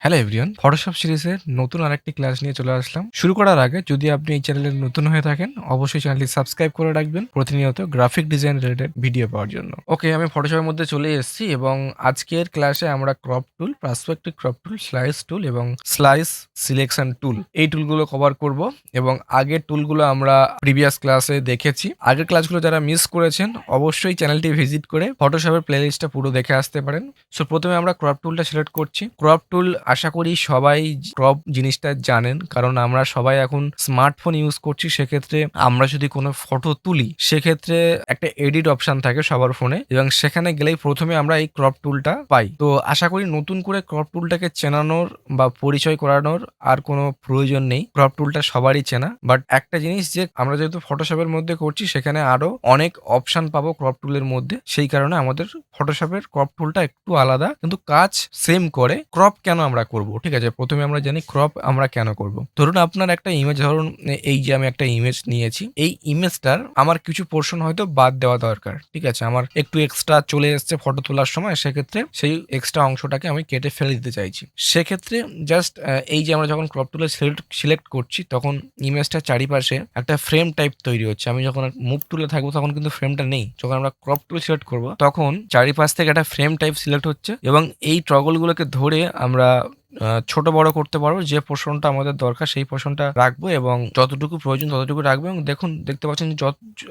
Hello everyone, Photoshop সিরিজের নতুন আরেকটি ক্লাস নিয়ে চলে আসলাম। শুরু করার আগে যদি আপনি এই চ্যানেলে নতুন হয়ে থাকেন, অবশ্যই চ্যানেলটি সাবস্ক্রাইব করে রাখবেন প্রতিনিয়ত গ্রাফিক ডিজাইন রিলেটেড ভিডিও পাওয়ার জন্য। ওকে, আমি ফটোশপের মধ্যে চলে এসেছি এবং আজকের ক্লাসে আমরা crop tool, perspective crop tool, slice tool এবং স্লাইস সিলেকশন টুল এই টুলগুলো কভার করব এবং আগের টুলগুলো আমরা প্রিভিয়াস ক্লাসে দেখেছি। আগের ক্লাসগুলো যারা মিস করেছেন অবশ্যই চ্যানেলটি ভিজিট করে ফটোশপের প্লেলিস্টটা পুরো দেখে আসতে পারেন। সো প্রথমে আমরা ক্রপ টুলটা সিলেক্ট করছি। ক্রপ টুল আশা করি সবাই ক্রপ জিনিসটা জানেন, কারণ আমরা সবাই এখন স্মার্টফোন ইউজ করছি। সেক্ষেত্রে আমরা যদি কোনো ফটো তুলি সেক্ষেত্রে একটা এডিট অপশন থাকে সবার ফোনে এবং সেখানে গেলেই প্রথমে আমরা এই ক্রপ টুলটা পাই। তো আশা করি নতুন করে ক্রপ টুলটাকে চেনানোর বা পরিচয় করানোর আর কোনো প্রয়োজন নেই। ক্রপ টুলটা সবারই চেনা, বাট একটা জিনিস যে আমরা যেহেতু ফটোশপের মধ্যে করছি সেখানে আরো অনেক অপশন পাবো ক্রপ টুলের মধ্যে। সেই কারণে আমাদের ফটোশপের ক্রপ টুলটা একটু আলাদা, কিন্তু কাজ সেম করে। ক্রপ কেন আমরা করব, ঠিক আছে, প্রথমে আমরা জানি ক্রপ আমরা কেন করব। ধরুন আপনার একটা ইমেজ, ধরুন এই যে আমি একটা ইমেজ নিয়েছি, এই ইমেজটার আমার কিছু পোর্শন হয়তো বাদ দেওয়া দরকার, ঠিক আছে, আমার একটু এক্সট্রা চলে এসছে ফটো তোলার সময়, সেক্ষেত্রে সেই এক্সট্রা অংশটাকে আমি কেটে ফেলে দিতে চাইছি। সেক্ষেত্রে জাস্ট এই যে আমরা যখন ক্রপ টুলে সিলেক্ট করছি তখন ইমেজটার চারিপাশে একটা ফ্রেম টাইপ তৈরি হচ্ছে। আমি যখন মুভ টুলে থাকবো তখন কিন্তু ফ্রেমটা নেই। যখন আমরা ক্রপ টুল সিলেক্ট করব তখন চারিপাশ থেকে একটা ফ্রেম টাইপ সিলেক্ট হচ্ছে এবং এই টগলগুলোকে ধরে আমরা ছোট বড় করতে পারবো। যে পোর্শনটা আমাদের দরকার সেই পোর্শনটা রাখবো এবং যতটুকু প্রয়োজন ততটুকু রাখবো। এবং দেখতে পাচ্ছেন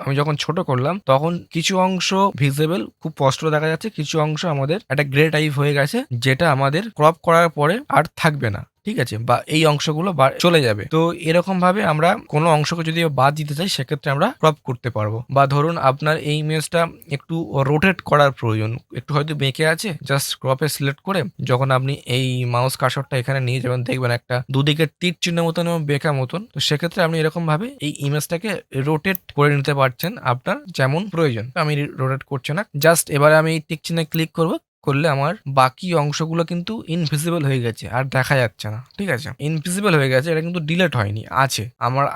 আমি যখন ছোট করলাম তখন কিছু অংশ ভিজিবল খুব স্পষ্ট দেখা যাচ্ছে, কিছু অংশ আমাদের একটা গ্রে টাইপ হয়ে গেছে, যেটা আমাদের ক্রপ করার পরে আর থাকবে না, ঠিক আছে, বা এই অংশগুলো চলে যাবে। তো এরকম ভাবে আমরা কোনো অংশকে যদি বাদ দিতে চাই সেক্ষেত্রে আমরা ক্রপ করতে পারবো। বা ধরুন আপনার এই ইমেজটা একটু রোটেট করার প্রয়োজন, একটু হয়তো বেঁকে আছে, জাস্ট ক্রপে সিলেক্ট করে যখন আপনি এই মাউস কার্সরটা এখানে নিয়ে যাবেন দেখবেন একটা দুদিকে তীর চিহ্ন মতন এবং বেঁকা মতন। তো সেক্ষেত্রে আপনি এরকম ভাবে এই ইমেজটাকে রোটেট করে নিতে পারছেন আপনার যেমন প্রয়োজন। আমি রোটেট করছি না, জাস্ট এবারে আমি টিক চিহ্নে ক্লিক করলে আমার বাকি অংশগুলো কিন্তু ইনভিজিবল হয়ে গেছে, আর দেখা যাচ্ছে না, ঠিক আছে, ইনভিজিবল হয়ে গেছে, এটা কিন্তু ডিলিট হয়নি, আছে।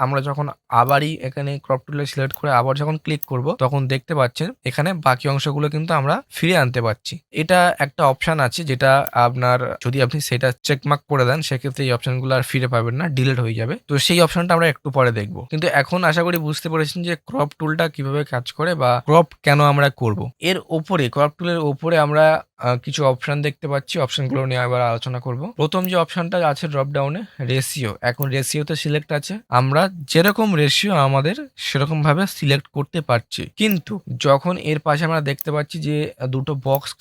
আমরা যখন আবারই এখানে ক্রপ টুলে সিলেক্ট করে আবার যখন ক্লিক করব তখন দেখতে পাচ্ছেন এখানে বাকি অংশগুলো কিন্তু আমরা ফিরে আনতে পারছি। এটা একটা অপশন আছে যেটা আপনার যদি আপনি সেটা চেকমার্ক করে দেন সেক্ষেত্রে এই অপশনগুলো আর ফিরে পাবেন না, ডিলিট হয়ে যাবে। তো সেই অপশনটা আমরা একটু পরে দেখবো, কিন্তু এখন আশা করি বুঝতে পেরেছেন যে ক্রপ টুলটা কিভাবে কাজ করে বা ক্রপ কেন আমরা করব। এর ওপরে ক্রপ টুলের ওপরে আমরা কিছু অপশন দেখতে পাচ্ছি, অপশনগুলো নিয়ে আবার আলোচনা করব। প্রথম যে অপশনটা আছে ড্রপ ডাউনে রেশিও, এখন রেশিওতে সিলেক্ট আছে, আমরা যেরকম রেশিও আমাদের সেরকম ভাবে সিলেক্ট করতে পারছি। কিন্তু যখন এর পাশে আমরা দেখতে পাচ্ছি যে দুটো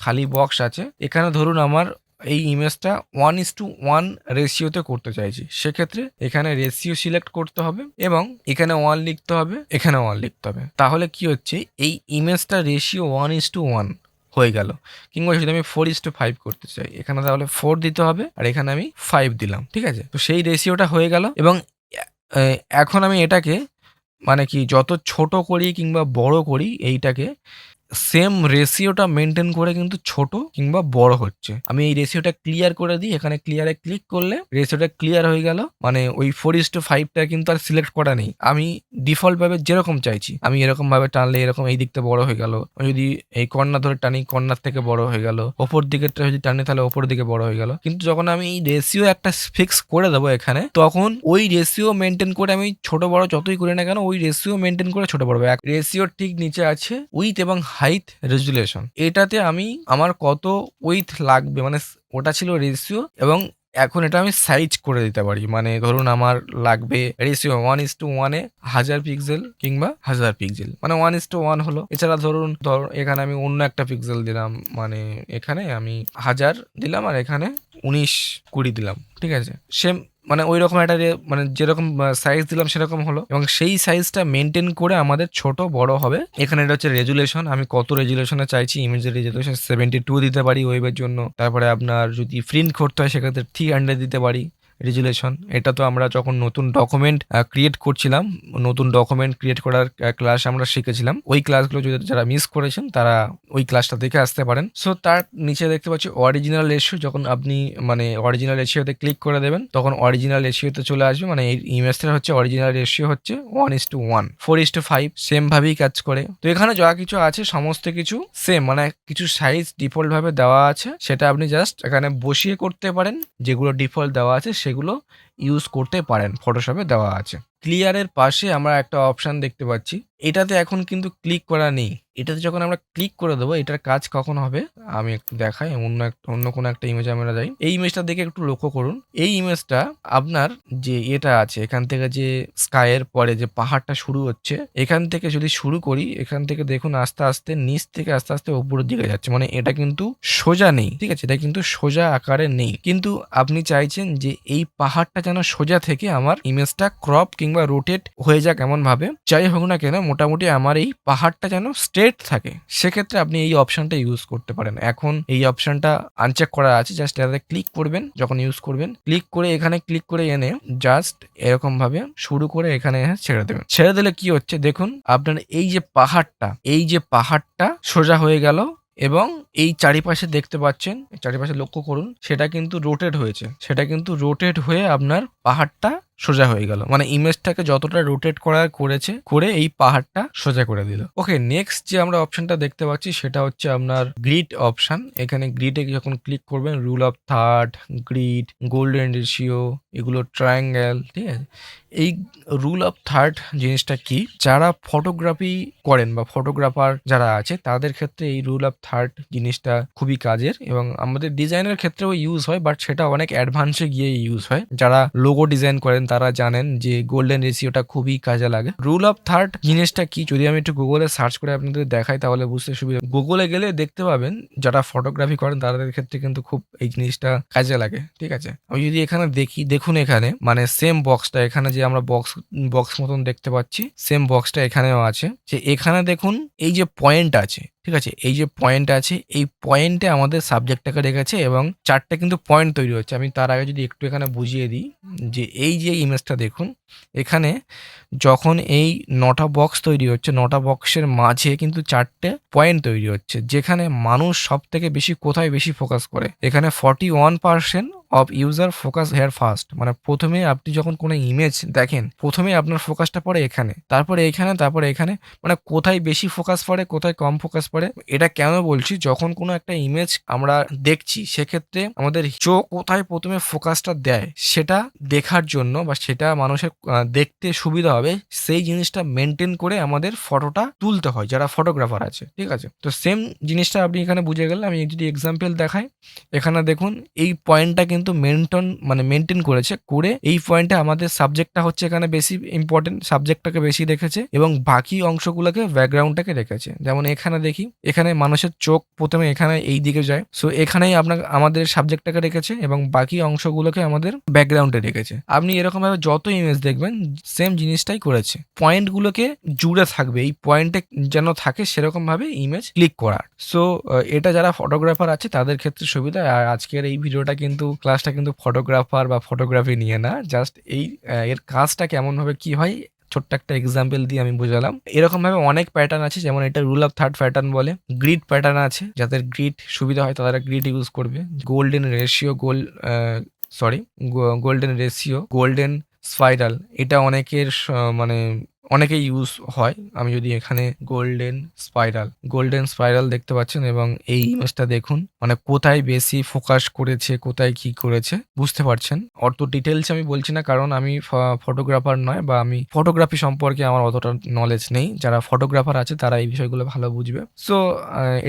খালি বক্স আছে, এখানে ধরুন আমার এই ইমেজটা 1:1 রেশিওতে করতে চাইছি, সেক্ষেত্রে এখানে রেশিও সিলেক্ট করতে হবে এবং এখানে 1 লিখতে হবে, এখানে 1 লিখতে হবে। তাহলে কি হচ্ছে, এই ইমেজটা রেশিও 1:1 হয়ে গেল। কিংবা যদি আমি 4:5 করতে চাই, এখানে তাহলে 4 দিতে হবে আর এখানে আমি 5 দিলাম, ঠিক আছে। তো সেই রেশিওটা হয়ে গেল এবং এখন আমি এটাকে মানে কি যত ছোট করি কিংবা বড় করি এইটাকে সেম রেশিওটা মেনটেন করে কিন্তু ছোট কিংবা বড় হচ্ছে। আমি এই রেশিওটা ক্লিয়ার করে দিই, এখানে ক্লিয়ারে ক্লিক করলে রেশিওটা ক্লিয়ার হয়ে গেল। মানে ওই 4:5টা কিন্তু আর সিলেক্ট করা নেই, আমি ডিফল্ট ভাবে যেরকম চাইছি আমি এরকম ভাবে টানলে এরকম এই দিকটা বড় হয়ে গেল, যদি এই কর্নার ধরে টানি কর্নার থেকে বড় হয়ে গেল, ওপর দিকেরটা যদি টানি তাহলে ওপর দিকে বড় হয়ে গেল। কিন্তু যখন আমি এই রেশিও একটা ফিক্স করে দেবো এখানে, তখন ওই রেশিও মেনটেন করে আমি ছোট বড় যতই করি না কেন ওই রেশিও মেনটেন করে ছোট বড়। রেশিওর ঠিক নিচে আছে উইথ এবং হাইট রেজুলেশন, এটাতে আমি আমার কত উইথ লাগবে, মানে ওটা ছিল রেশিও এবং এখন এটা আমি সাইজ করে দিতে পারি। মানে ধরুন আমার লাগবে রেশিও 1:1 1000 পিক্সেল কিংবা 1000 পিক্সেল, মানে 1:1 হলো। এছাড়া ধরুন এখানে আমি অন্য একটা পিক্সেল দিলাম, মানে এখানে আমি 1000 দিলাম আর এখানে 19-20 দিলাম, ঠিক আছে। সেম মানে ওই রকম একটা মানে যেরকম সাইজ দিলাম সেরকম হলো এবং সেই সাইজটা মেনটেন করে আমাদের ছোট বড় হবে। এখানে এটা হচ্ছে রেজুলেশন, আমি কত রেজুলেশনে চাইছি, ইমেজের রেজুলেশন 72 দিতে পারি ওয়েবের জন্য। তারপরে আপনার যদি প্রিন্ট করতে হয় সেক্ষেত্রে 300 দিতে পারি রেজুলেশন। এটা তো আমরা যখন নতুন ডকুমেন্ট ক্রিয়েট করছিলাম, নতুন ডকুমেন্ট ক্রিয়েট করার ক্লাস আমরা শিখেছিলাম। ওই ক্লাসগুলো যদি যারা মিস করেছেন তারা ওই ক্লাসটা দেখে আসতে পারেন। সো তার নিচে দেখতে পাচ্ছি অরিজিনাল রেশিও। যখন আপনি মানে অরিজিনাল রেশিওতে ক্লিক করে দেবেন তখন অরিজিনাল রেশিওতে চলে আসবে। মানে এই ইমেজটা হচ্ছে অরিজিনাল রেশিও হচ্ছে 1:1, 4:5 সেম ভাবেই কাজ করে। তো এখানে যা কিছু আছে সমস্ত কিছু সেম, মানে কিছু সাইজ ডিফল্ট ভাবে দেওয়া আছে, সেটা আপনি জাস্ট এখানে বসিয়ে করতে পারেন। যেগুলো ডিফল্ট দেওয়া আছে সেগুলো ইউজ করতে পারেন, ফটোশপে দেওয়া আছে। ক্লিয়ারের পাশে আমরা একটা অপশন দেখতে পাচ্ছি, এটাতে এখন কিন্তু ক্লিক করা নেই। এটাতে যখন আমরা ক্লিক করে দেবো এটার কাজ কখন হবে আমি একটু দেখাই। অন্য কোনো একটা ইমেজ আমরা যাই, এই ইমেজটা দেখে একটু লক্ষ্য করুন। এই ইমেজটা আপনার যে এটা আছে, এখান থেকে যে স্কাইয়ের পরে যে পাহাড়টা শুরু হচ্ছে, এখান থেকে যদি শুরু করি, এখান থেকে দেখুন আস্তে আস্তে নিচ থেকে আস্তে আস্তে উপরের দিকে যাচ্ছে। মানে এটা কিন্তু সোজা নেই, ঠিক আছে, এটা কিন্তু সোজা আকারে নেই। কিন্তু আপনি চাইছেন যে এই পাহাড়টা যেন সোজা থেকে আমার ইমেজটা ক্রপ কিংবা রোটেট হয়ে যাক এমন ভাবে। যাই হোক না কেন, মোটামুটি আমার এই পাহাড়টা যেন স্ট্রেট থাকে, সেক্ষেত্রে আপনি এই অপশনটা ইউজ করতে পারেন। এখন এই অপশনটা আনচেক করা আছে, জাস্ট এটাতে ক্লিক করবেন। যখন ইউজ করবেন ক্লিক করে এখানে ক্লিক করে এনে জাস্ট এরকম ভাবে শুরু করে এখানে ছেড়ে দেবেন। ছেড়ে দিলে কি হচ্ছে দেখুন, আপনার এই যে পাহাড়টা সোজা হয়ে গেল এবং এই চারিপাশে দেখতে পাচ্ছেন, চারিপাশে লক্ষ্য করুন, সেটা কিন্তু রোটেট হয়ে আপনার পাহাড়টা সোজা হয়ে গেল। মানে ইমেজটাকে যতটা রোটেট করে এই পাহাড়টা সোজা করে দিল। ওকে, নেক্সট যে আমরা অপশনটা দেখতে পাচ্ছি সেটা হচ্ছে আপনার গ্রিড অপশন। এখানে গ্রিডে যখন ক্লিক করবেন, rule of third, grid, golden ratio, এগুলো ট্রায়াঙ্গেল, ঠিক আছে। এই রুল অফ থার্ড জিনিসটা কি, যারা ফটোগ্রাফি করেন বা ফটোগ্রাফার যারা আছে তাদের ক্ষেত্রে এই রুল অফ থার্ড জিনিসটা খুবই কাজের, এবং আমাদের ডিজাইনের ক্ষেত্রেও ইউজ হয়, বাট সেটা অনেক অ্যাডভান্সে গিয়ে ইউজ হয়। যারা লোগো ডিজাইন করেন তারা জানেন যে গোল্ডেন রেশিওটা খুবই কাজে লাগে। রুল অফ থার্ড জিনিসটা কি যদি আমি একটু গুগলে সার্চ করে আপনাদের দেখাই তাহলে বুঝতে সুবিধা। গুগলে গেলে দেখতে পাবেন যারা ফটোগ্রাফি করেন তাদের ক্ষেত্রে কিন্তু খুব এই জিনিসটা কাজে লাগে, ঠিক আছে। আমি যদি এখানে দেখুন এখানে মানে সেম বক্সটা, এখানে যে আমরা বক্স মতন দেখতে পাচ্ছি, সেম বক্সটা এখানেও আছে। যে এখানে দেখুন এই যে পয়েন্ট আছে, ঠিক আছে, এই যে পয়েন্ট আছে, এই পয়েন্টে আমাদের সাবজেক্টটাকে রেখেছে এবং চারটে কিন্তু পয়েন্ট তৈরি হচ্ছে। আমি তার আগে যদি একটু এখানে বুঝিয়ে দিই যে এই যে ইমেজটা দেখুন, এখানে যখন এই 9টা বক্স তৈরি হচ্ছে, 9টা বক্সের মাঝে কিন্তু 4টে পয়েন্ট তৈরি হচ্ছে, যেখানে মানুষ সব থেকে বেশি কোথায় বেশি ফোকাস করে। এখানে 41% of user focus here first. মানে প্রথমে আপনি যখন কোনো ইমেজ দেখেন, প্রথমে আপনার ফোকাসটা পড়ে এখানে, তারপরে এখানে, মানে কোথায় বেশি ফোকাস পড়ে কোথায় কম ফোকাস পড়ে। এটা কেন বলছি, যখন কোনো একটা ইমেজ আমরা দেখছি সেক্ষেত্রে আমাদের চোখ কোথায় প্রথমে ফোকাসটা দেয় সেটা দেখার জন্য, বা সেটা মানুষের দেখতে সুবিধা হবে, সেই জিনিসটা মেনটেন করে আমাদের ফটোটা তুলতে হয় যারা ফটোগ্রাফার আছে, ঠিক আছে। তো সেম জিনিসটা আপনি এখানে বুঝে গেলেন। আমি যদি এক্সাম্পল দেখাই, এখানে দেখুন এই পয়েন্টটা কিন্তু মেনটেন করেছে, করে এই পয়েন্টে আমাদের সাবজেক্টটা হচ্ছে এখানে বেশি ইম্পর্টেন্ট, সাবজেক্টটাকে বেশি রেখেছে এবং বাকি অংশগুলোকে ব্যাকগ্রাউন্ডটাকে রেখেছে। যেমন এখানে দেখি, এখানে মানুষের চোখ প্রথমে এখানে এই দিকে যায়, সো এখানেই আমাদের সাবজেক্টটাকে রেখেছে এবং বাকি অংশগুলোকে আমাদের ব্যাকগ্রাউন্ডে রেখেছে। আপনি এরকম ভাবে যত ইমেজ দেখবেন সেম জিনিসটাই করেছে, পয়েন্টগুলোকে জুড়ে থাকবে, এই পয়েন্টে যেন থাকে সেরকম ভাবে ইমেজ ক্লিক করার। সো এটা যারা ফটোগ্রাফার আছে তাদের ক্ষেত্রে সুবিধা। আর আজকের এই ভিডিওটা কিন্তু ক্লাসটা কিন্তু ফটোগ্রাফার বা ফটোগ্রাফি নিয়ে না, জাস্ট এই এর কাজটা কেমন ভাবে কি হয় ছোট্ট একটা এক্সাম্পল দিয়ে আমি বোঝালাম। এরকম ভাবে অনেক প্যাটার্ন আছে, যেমন এটা রুল অফ থার্ড প্যাটার্ন বলে। গ্রিড প্যাটার্ন আছে, যাদের গ্রিড সুবিধা হয় তারা গ্রিড ইউজ করবে। গোল্ডেন রেশিও, গোল্ডেন স্পাইরাল, এটা অনেকের মানে অনেকেই ইউজ হয়। আমি যদি এখানে গোল্ডেন স্পাইরাল দেখতে পাচ্ছেন, এবং এই ইমেজটা দেখুন মানে কোথায় বেশি ফোকাস করেছে, কোথায় কি করেছে বুঝতে পারছেন। অত ডিটেলস আমি বলছি না কারণ আমি ফটোগ্রাফার নয়, বা আমি ফটোগ্রাফি সম্পর্কে আমার অতটা নলেজ নেই। যারা ফটোগ্রাফার আছে তারা এই বিষয়গুলো ভালো বুঝবে। সো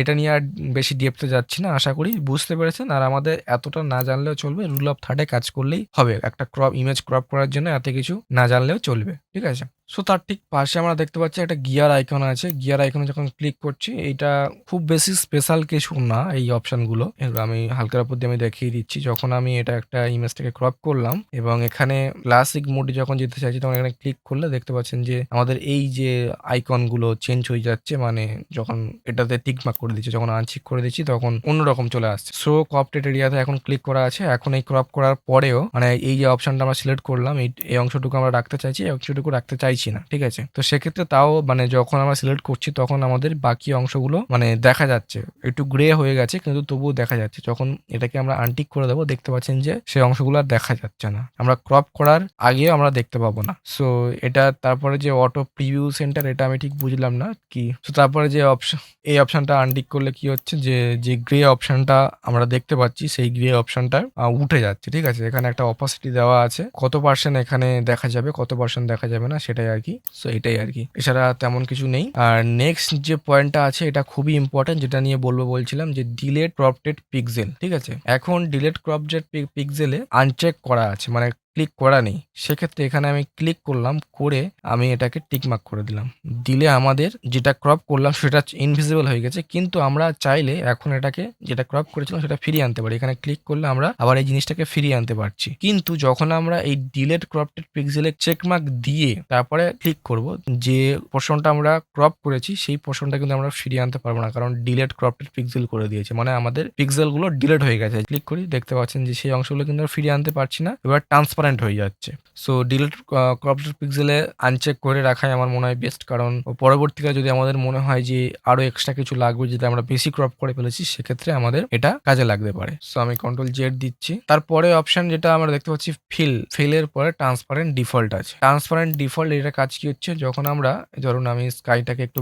এটা নিয়ে আর বেশি ডেপথে যাচ্ছি না, আশা করি বুঝতে পেরেছেন। আর আমাদের এতটা না জানলেও চলবে, রুল অফ থার্ডে কাজ করলেই হবে। একটা ইমেজ ক্রপ করার জন্য এত কিছু না জানলেও চলবে, ঠিক আছে। সো তার ঠিক পাশে আমরা দেখতে পাচ্ছি একটা গিয়ার আইকন আছে। গিয়ার আইকনে যখন ক্লিক করছি, এইটা খুব বেশি স্পেশাল কিছু না এই অপশনগুলো। এবার আমি হালকার উপর দিয়ে আমি দেখিয়ে দিচ্ছি। যখন আমি এটা একটা ইমেজটাকে ক্রপ করলাম এবং এখানে ক্লাসিক মোডে যখন যেতে চাইছি, তখন এখানে ক্লিক করলে দেখতে পাচ্ছেন যে আমাদের এই যে আইকনগুলো চেঞ্জ হয়ে যাচ্ছে। মানে যখন এটাতে টিক মার্ক করে দিচ্ছি, যখন আনচিক করে দিচ্ছি তখন অন্যরকম চলে আসছে। সো ক্রপটেড এরিয়াতে এখন ক্লিক করা আছে। এখন এই ক্রপ করার পরেও মানে এই যে অপশনটা আমরা সিলেক্ট করলাম, এই অংশটুকু আমরা রাখতে চাইছি, এই অংশটুকু রাখতে চাইছি না, ঠিক আছে? তো সেক্ষেত্রে তাও মানে যখন আমরা সিলেক্ট করছি তখন আমাদের বাকি অংশগুলো মানে দেখা যাচ্ছে, একটু গ্রে হয়ে গেছে কিন্তু তবুও দেখা যাচ্ছে। যখন এটাকে আমরা আনটিক করে দেবো, দেখতে পাচ্ছেন যে সেই অংশগুলো আর দেখা যাচ্ছে না। আমরা ক্রপ করার আগেও আমরা দেখতে পাবো না। সো এটা তারপরে যে অটো প্রিভিউ সেন্টার, এটা আমি ঠিক বুঝলাম না কি। তো তারপরে যে অপশন, এই অপশনটা আনটিক করলে কি হচ্ছে, যে গ্রে অপশনটা আমরা দেখতে পাচ্ছি সেই গ্রে অপশনটা উঠে যাচ্ছে, ঠিক আছে? এখানে একটা অপাসিটি দেওয়া আছে, কত পার্সেন্ট এখানে দেখা যাবে, কত পার্সেন্ট দেখা যাবে না, সেটাই আর কি। সো এটাই আর কি, এছাড়া তেমন কিছু নেই। আর নেক্সট যে পয়েন্টটা আছে এটা খুবই ইম্পর্টেন্ট, যেটা নিয়ে বলছিলাম যে ডিলেট ক্রপটেড পিক্সেল, ঠিক আছে? এখন ডিলেট ক্রপটেড পিক্সেলে আনচেক করা আছে, মানে ক্লিক করা নেই। সেক্ষেত্রে এখানে আমি ক্লিক করলাম, করে আমি এটাকে টিকমার্ক করে দিলাম। দিলে আমাদের যেটা ক্রপ করলাম সেটা ইনভিজিবল হয়ে গেছে, কিন্তু আমরা চাইলে এখন এটাকে যেটা ক্রপ করেছিলাম সেটা ফিরিয়ে আনতে পারি। এখানে ক্লিক করলে আমরা আবার এই জিনিসটাকে ফিরিয়ে আনতে পারছি। কিন্তু যখন আমরা এই ডিলেট ক্রপটেড পিক্সেলে চেকমার্ক দিয়ে তারপরে ক্লিক করব, যে পোর্শনটা আমরা ক্রপ করেছি সেই পোর্শনটা কিন্তু আমরা ফিরিয়ে আনতে পারবো না, কারণ ডিলেট ক্রপটেড পিক্সেল করে দিয়েছে, মানে আমাদের পিক্সেলগুলো ডিলেট হয়ে গেছে। ক্লিক করি, দেখতে পাচ্ছেন যে সেই অংশগুলো কিন্তু আমরা ফিরিয়ে আনতে পারছি না, এবার ট্রান্সপারেন্ট হয়ে যাচ্ছে। সো ডিলেট ক্রপটেড পিক্সেলে আনচেক করে রাখাই আমার মনে হয় বেস্ট, কারণ পরবর্তীকালে যদি আমাদের মনে হয় যে আরো এক্সট্রা কিছু লাগবে, যদি আমরা বেশি ক্রপ করে ফেলেছি, সেক্ষেত্রে আমাদের এটা কাজে লাগতে পারে। সো আমি কন্ট্রোল জেড দিচ্ছি। তারপরে অপশন যেটা আমরা দেখতে পাচ্ছি ফিলের পরে ট্রান্সপারেন্ট ডিফল্ট আছে। ট্রান্সপারেন্ট ডিফল্ট এটা কাজ কি হচ্ছে, যখন আমরা ধরুন আমি স্কাইটাকে একটু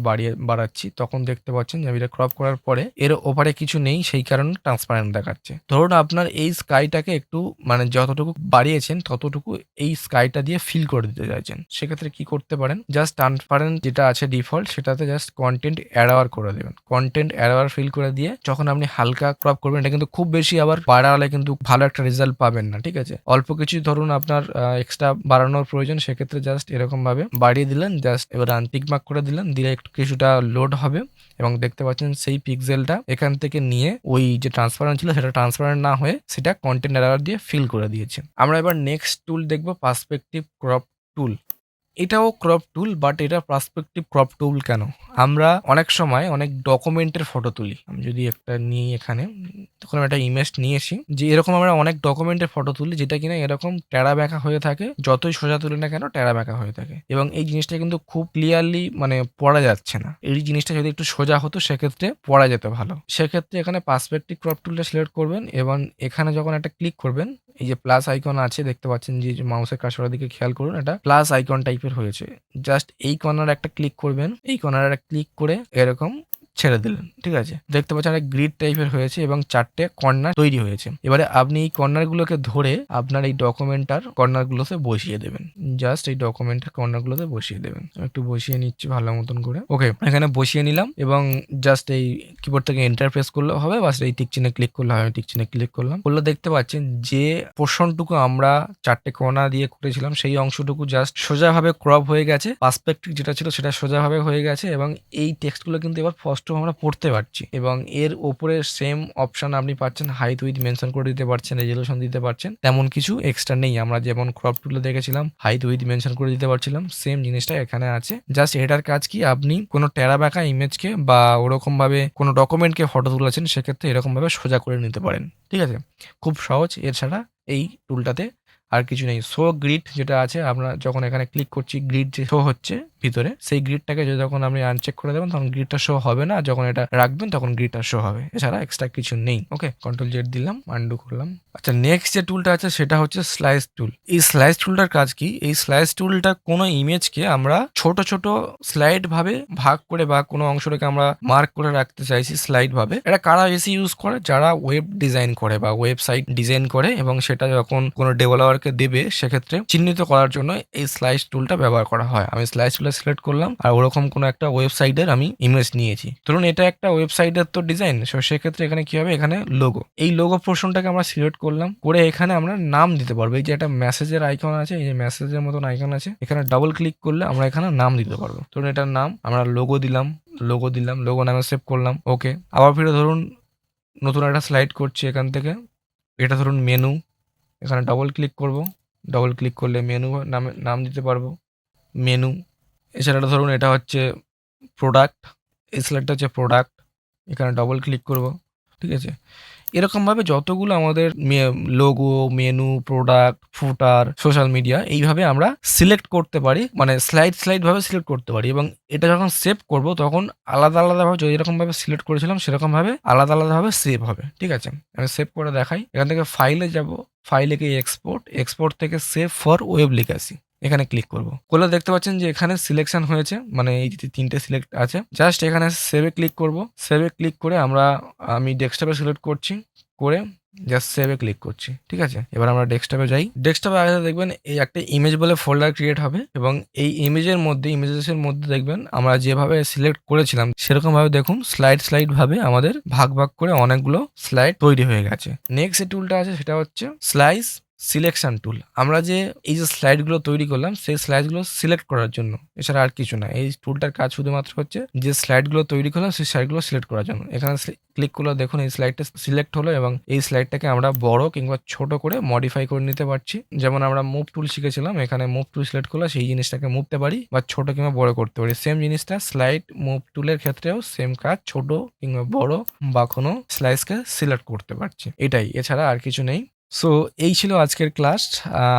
বাড়াচ্ছি, তখন দেখতে পাচ্ছেন যে আমি এটা ক্রপ করার পরে এর ওপারে কিছু নেই, সেই কারণে ট্রান্সপারেন্ট দেখাচ্ছে। ধরুন আপনার এই স্কাইটাকে একটু মানে যতটুকু বাড়িয়েছেন ততটুকু এই স্কাইটা দিয়ে ফিল করে দিতে চাইছেন, সেক্ষেত্রে কি করতে পারেন, জাস্ট ট্রান্সপারেন্ট যেটা আছে ডিফল্ট, সেটাতে জাস্ট কন্টেন্ট অ্যাডাওয়ার করে দেবেন। কন্টেন্ট অ্যাডাওয়ার ফিল করে দিয়ে যখন আপনি হালকা ক্রপ করবেন, এটা কিন্তু খুব বেশি আবার বাড়ালে কিন্তু ভালো একটা রেজাল্ট পাবেন না, ঠিক আছে? অল্প কিছু ধরুন আপনার এক্সট্রা বাড়ানোর প্রয়োজন, সেক্ষেত্রে জাস্ট এরকম ভাবে বাড়িয়ে দিলেন, জাস্ট এবার টিক মার্ক করে দিলেন, দিলে একটু কিছুটা লোড হবে এবং দেখতে পাচ্ছেন সেই পিক্সেলটা এখান থেকে নিয়ে ওই যে ট্রান্সপারেন্ট ছিল সেটা ট্রান্সপারেন্ট না হয়ে সেটা কন্টেন্ট অ্যাডাওয়ার দিয়ে ফিল করে দিয়েছে। আমরা এবার নেক্সট টুল দেখবো, পার্সপেক্টিভ ক্রপ টুল। এটাও ক্রপ টুল, বাট এটা পার্সপেক্টিভ ক্রপ টুল কেন? আমরা অনেক সময় অনেক ডকুমেন্টের ফটো তুলি। আমি যদি একটা নিই এখানে, তখন আমি একটা ইমেজ নিয়েছি, যে এরকম আমরা অনেক ডকুমেন্টের ফটো তুলি যেটা কিনা এরকম টেরা ব্যাকা হয়ে থাকে, যতই সোজা তুলি না কেন টেরা ব্যাকা হয়ে থাকে, এবং এই জিনিসটা কিন্তু খুব ক্লিয়ারলি মানে পড়া যাচ্ছে না। এই জিনিসটা যদি একটু সোজা হতো সেক্ষেত্রে পড়া যেত ভালো। সেক্ষেত্রে এখানে পার্সপেক্টিভ ক্রপ টুলটা সিলেক্ট করবেন এবং এখানে যখন একটা ক্লিক করবেন, এই যে প্লাস আইকন আছে দেখতে পাচ্ছেন, যে মাউসের কার্সরের দিকে খেয়াল করুন, এটা প্লাস আইকন টাইপের হয়েছে। জাস্ট এই কর্নারে একটা ক্লিক করবেন, এই কর্নারে একটা ক্লিক করে এরকম ছেড়ে দিলেন, ঠিক আছে? দেখতে পাচ্ছেন একটা গ্রিড টাইপের হয়েছে এবং 4টে কর্নার তৈরি হয়েছে। এবারে আপনি এই কর্নারগুলোকে ধরে আপনার এই ডকুমেন্টটার কর্নারগুলোতে বসিয়ে দেবেন। জাস্ট এই ডকুমেন্টের কর্নারগুলোতে বসিয়ে দেবেন। একটু বসিয়ে নিচ্ছি ভালো মতন করে। ওকে, এখানে বসিয়ে নিলাম এবং জাস্ট এই কিবোর্ড থেকে এন্টার প্রেস করলে হবে, বাস এই টিক চিহ্নে ক্লিক করলে হবে। টিক চিহ্নে ক্লিক করলাম, করলে দেখতে পাচ্ছেন যে পোর্শনটুকু আমরা 4টে কর্নার দিয়ে করেছিলাম সেই অংশটুকু জাস্ট সোজাভাবে ক্রপ হয়ে গেছে। পার্সপেক্টিভ যেটা ছিল সেটা সোজাভাবে হয়ে গেছে এবং এই টেক্সটগুলো কিন্তু এবার স্পষ্ট আমরা পড়তে পারছি। এবং এর উপরে সেম অপশন আপনি পাচ্ছেন, হাইট উইথ মেনশন করে দিতে পারছেন, রেজলিউশন দিতে পারছেন। তেমন কিছু এক্সট্রা নেই, আমরা যেমন ক্রপ টুলে দেখেছিলাম হাইট উইথ মেনশন করে দিতে পারছিলাম, সেম জিনিসটা এখানে আছে। জাস্ট এটার কাজ কি, আপনি কোনো টেরা ব্যাকা ইমেজকে বা ওরকম ভাবে কোনো ডকুমেন্টকে ফটো তুলেছেন, সেক্ষেত্রে এরকম ভাবে সোজা করে নিতে পারেন, ঠিক আছে? খুব সহজ। এছাড়া এই টুলটাতে আর কিছু নেই। শো গ্রিড যেটা আছে, আমরা যখন এখানে ক্লিক করছি গ্রিড যে শো হচ্ছে ভিতরে, সেই গ্রিডটাকে যখন আপনি আনচেক করে দেবেন তখন গ্রিডটা শো হবে না, যখন এটা রাখবেন তখন গ্রিডটা শো হবে। এছাড়া এক্সট্রা কিছু নেই। ওকে, কন্ট্রোল জেড দিলাম, আন্ডু করলাম। আচ্ছা, নেক্সট যে টুলটা আছে সেটা হচ্ছে স্লাইস টুল। এই স্লাইস টুলটার কাজ কি? এই স্লাইস টুলটা কোনো ইমেজকে আমরা ছোট ছোট স্লাইড ভাবে ভাগ করে বা কোনো অংশটাকে আমরা মার্ক করে রাখতে চাইছি স্লাইড ভাবে। এটা কারা বেশি ইউজ করে? যারা ওয়েব ডিজাইন করে বা ওয়েবসাইট ডিজাইন করে এবং সেটা যখন কোনো ডেভেলপারকে দেবে, সেক্ষেত্রে চিহ্নিত করার জন্য এই স্লাইস টুলটা ব্যবহার করা হয়। আমি স্লাইস টুলটা সিলেক্ট করলাম আর ওরকম কোনো একটা ওয়েবসাইটের আমি ইমেজ নিয়েছি। ধরুন এটা একটা ওয়েবসাইটের তো ডিজাইন, সেক্ষেত্রে এখানে কি হবে, এখানে লোগো, এই লোগো পোর্শনটাকে আমরা সিলেক্ট করলাম, করে এখানে আমরা নাম দিতে পারবো। এই যে একটা মেসেজের আইকন আছে, এই যে মেসেজের মতন আইকন আছে, এখানে ডাবল ক্লিক করলে আমরা এখানে নাম দিতে পারবো। ধরুন এটার নাম আমরা লোগো দিলাম, লোগো নামে সেভ করলাম। ওকে, আবার ফিরে ধরুন নতুন একটা স্লাইড করছি এখান থেকে, এটা ধরুন মেনু, এখানে ডাবল ক্লিক করব, ডাবল ক্লিক করলে মেনু নাম দিতে পারবো, মেনু। এছাড়া ধরুন এটা হচ্ছে প্রোডাক্ট, এই স্লাইডটা হচ্ছে প্রোডাক্ট, এখানে ডাবল ক্লিক করব, ঠিক আছে। এরকমভাবে যতগুলো আমাদের লোগো, মেনু, প্রোডাক্ট, ফুটার, সোশ্যাল মিডিয়া, এইভাবে আমরা সিলেক্ট করতে পারি, মানে স্লাইডভাবে সিলেক্ট করতে পারি। এবং এটা যখন সেভ করব তখন আলাদা আলাদাভাবে যেরকমভাবে সিলেক্ট করেছিলাম সেরকমভাবে আলাদা আলাদাভাবে সেভ হবে, ঠিক আছে। আমি সেভ করে দেখাই। এখান থেকে ফাইলে যাব, ফাইলে গিয়ে এক্সপোর্ট থেকে সেভ ফর ওয়েব লিখেছি, এখানে ক্লিক করব। করলে দেখতে পাচ্ছেন যে এখানে সিলেকশন হয়েছে, মানে এই যে 3টে সিলেক্ট আছে। জাস্ট এখানে সেভে ক্লিক করব, সেভে ক্লিক করে আমি ডেস্কটপে সিলেক্ট করছি, করে জাস্ট সেভে ক্লিক করছি, ঠিক আছে। এবার আমরা ডেস্কটপে যাই। ডেস্কটপে আসলে দেখবেন এই একটা ইমেজ বলে ফোল্ডার ক্রিয়েট হবে, এবং এই ইমেজের মধ্যে দেখবেন আমরা যেভাবে সিলেক্ট করেছিলাম সেরকমভাবে দেখুন স্লাইড ভাবে আমাদের ভাগ করে অনেকগুলো স্লাইড তৈরি হয়ে গেছে। নেক্সট যে টুলটা আছে সেটা হচ্ছে স্লাইস সিলেকশন টুল। আমরা যে এই যে স্লাইডগুলো তৈরি করলাম সেই স্লাইডগুলো সিলেক্ট করার জন্য, এছাড়া আর কিছু না। এই টুলটার কাজ শুধুমাত্র হচ্ছে যে স্লাইডগুলো তৈরি করলাম সেই স্লাইডগুলো সিলেক্ট করার জন্য। এখানে ক্লিক করলে দেখুন এই স্লাইডটা সিলেক্ট হলো, এবং এই স্লাইডটাকে আমরা বড় কিংবা ছোট করে মডিফাই করে নিতে পারছি। যেমন আমরা মুভ টুল শিখেছিলাম, এখানে মুভ টুল সিলেক্ট করলে সেই জিনিসটাকে মুভতে পারি বা ছোট কিংবা বড় করতে পারি। সেম জিনিসটা স্লাইড মুভ টুলের ক্ষেত্রেও সেম কাজ, ছোট কিংবা বড় বা কোনো স্লাইসকে সিলেক্ট করতে পারছি, এটাই, এছাড়া আর কিছু নেই। সো এই ছিল আজকের ক্লাস।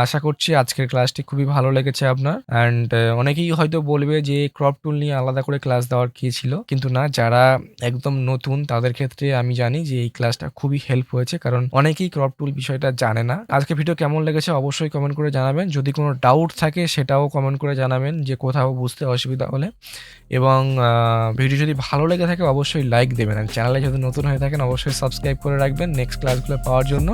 আশা করছি আজকের ক্লাসটি খুবই ভালো লেগেছে আপনার। অ্যান্ড অনেকেই হয়তো বলবে যে ক্রপ টুল নিয়ে আলাদা করে ক্লাস দেওয়ার কি ছিল, কিন্তু না, যারা একদম নতুন তাদের ক্ষেত্রে আমি জানি যে এই ক্লাসটা খুবই হেল্প হয়েছে, কারণ অনেকেই ক্রপ টুল বিষয়টা জানে না। আজকে ভিডিও কেমন লেগেছে অবশ্যই কমেন্ট করে জানাবেন। যদি কোনো ডাউট থাকে সেটাও কমেন্ট করে জানাবেন, যে কোথাও বুঝতে অসুবিধা হলে। এবং ভিডিও যদি ভালো লেগে থাকে অবশ্যই লাইক দেবেন, আর চ্যানেলে যদি নতুন হয়ে থাকেন অবশ্যই সাবস্ক্রাইব করে রাখবেন নেক্সট ক্লাসগুলো পাওয়ার জন্য।